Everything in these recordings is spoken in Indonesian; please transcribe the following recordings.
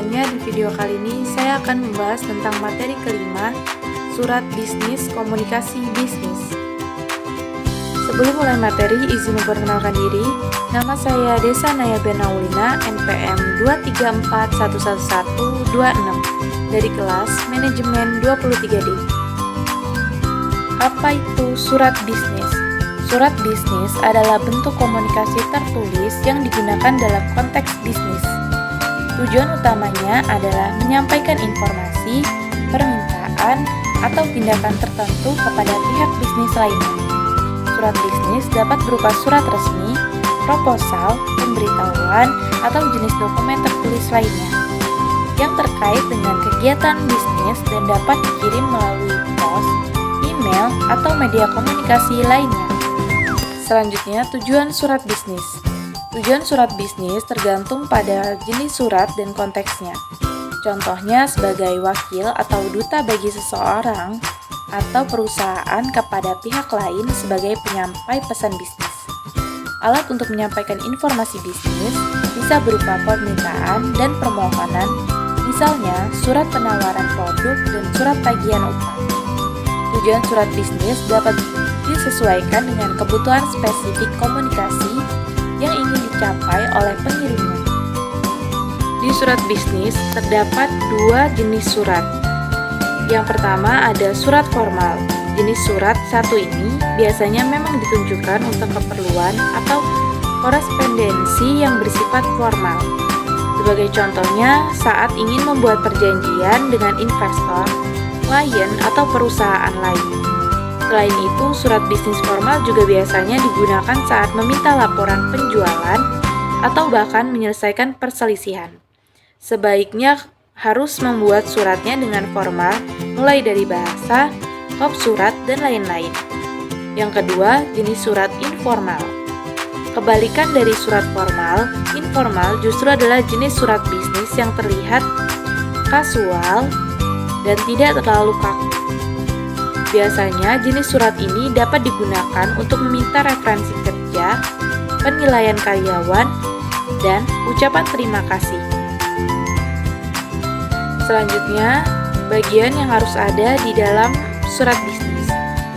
semuanya, di video kali ini saya akan membahas tentang materi kelima, surat bisnis komunikasi bisnis. Sebelum mulai materi, izin memperkenalkan diri. Nama saya Desa Naya Bernaulina, NPM 234111126 dari kelas Manajemen 23D. Apa itu surat bisnis? Surat bisnis adalah bentuk komunikasi tertulis yang digunakan dalam konteks bisnis. Tujuan utamanya adalah menyampaikan informasi, permintaan, atau tindakan tertentu kepada pihak bisnis lainnya. Surat bisnis dapat berupa surat resmi, proposal, pemberitahuan, atau jenis dokumen tertulis lainnya yang terkait dengan kegiatan bisnis dan dapat dikirim melalui pos, email, atau media komunikasi lainnya. Selanjutnya, tujuan surat bisnis. Tujuan surat bisnis tergantung pada jenis surat dan konteksnya. Contohnya sebagai wakil atau duta bagi seseorang atau perusahaan kepada pihak lain sebagai penyampai pesan bisnis. Alat untuk menyampaikan informasi bisnis bisa berupa permintaan dan permohonan, misalnya surat penawaran produk dan surat tagihan utang. Tujuan surat bisnis dapat disesuaikan dengan kebutuhan spesifik komunikasi yang ingin dicapai oleh pengirimnya. Di surat bisnis terdapat dua jenis surat. Yang pertama ada surat formal. Jenis surat satu ini biasanya memang ditunjukkan untuk keperluan atau korespondensi yang bersifat formal. Sebagai contohnya, saat ingin membuat perjanjian dengan investor, klien, atau perusahaan lain. Selain itu, surat bisnis formal juga biasanya digunakan saat meminta laporan penjualan atau bahkan menyelesaikan perselisihan. Sebaiknya harus membuat suratnya dengan formal, mulai dari bahasa, kop surat, dan lain-lain. Yang kedua, jenis surat informal. Kebalikan dari surat formal, informal justru adalah jenis surat bisnis yang terlihat kasual dan tidak terlalu kaku. Biasanya, jenis surat ini dapat digunakan untuk meminta referensi kerja, penilaian karyawan, dan ucapan terima kasih. Selanjutnya, bagian yang harus ada di dalam surat bisnis.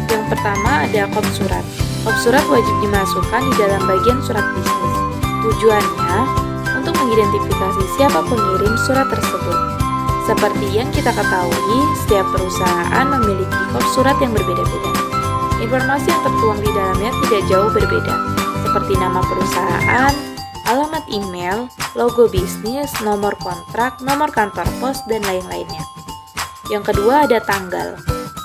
Yang pertama ada kop surat. Kop surat wajib dimasukkan di dalam bagian surat bisnis. Tujuannya untuk mengidentifikasi siapa pengirim surat tersebut. Seperti yang kita ketahui, setiap perusahaan memiliki kop surat yang berbeda-beda. Informasi yang tertuang di dalamnya tidak jauh berbeda, seperti nama perusahaan, alamat email, logo bisnis, nomor kontrak, nomor kantor pos, dan lain-lainnya. Yang kedua ada tanggal.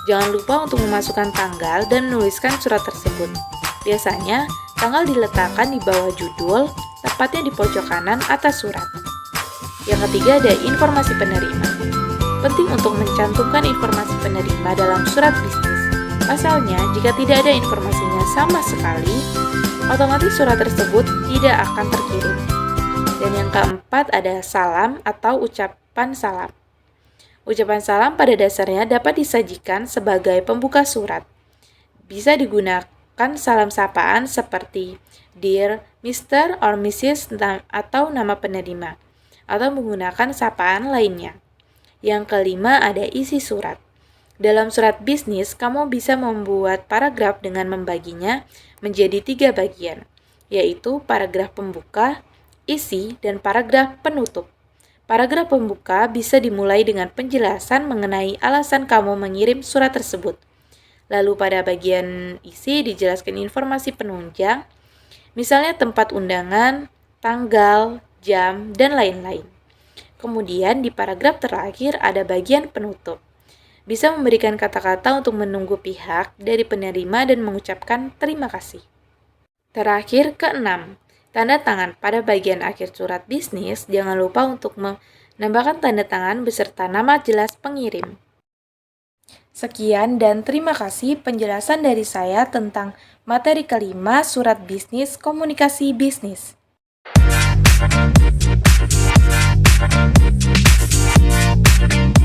Jangan lupa untuk memasukkan tanggal dan menuliskan surat tersebut. Biasanya, tanggal diletakkan di bawah judul, tepatnya di pojok kanan atas surat. Yang ketiga ada informasi penerima. Penting untuk mencantumkan informasi penerima dalam surat bisnis. Pasalnya, jika tidak ada informasinya sama sekali, otomatis surat tersebut tidak akan terkirim. Dan yang keempat ada salam atau ucapan salam. Ucapan salam pada dasarnya dapat disajikan sebagai pembuka surat. Bisa digunakan salam sapaan seperti Dear Mr. or Mrs. atau nama penerima, atau menggunakan sapaan lainnya. Yang kelima ada isi surat. Dalam surat bisnis, kamu bisa membuat paragraf dengan membaginya menjadi 3 bagian, yaitu paragraf pembuka, isi, dan paragraf penutup. Paragraf pembuka bisa dimulai dengan penjelasan mengenai alasan kamu mengirim surat tersebut. Lalu pada bagian isi dijelaskan informasi penunjang, misalnya tempat undangan, tanggal, jam, dan lain-lain. Kemudian di paragraf terakhir ada bagian penutup. Bisa memberikan kata-kata untuk menunggu pihak dari penerima dan mengucapkan terima kasih. Terakhir, keenam, tanda tangan. Pada bagian akhir surat bisnis, jangan lupa untuk menambahkan tanda tangan beserta nama jelas pengirim. Sekian dan terima kasih penjelasan dari saya tentang materi kelima surat bisnis komunikasi bisnis. Thank you.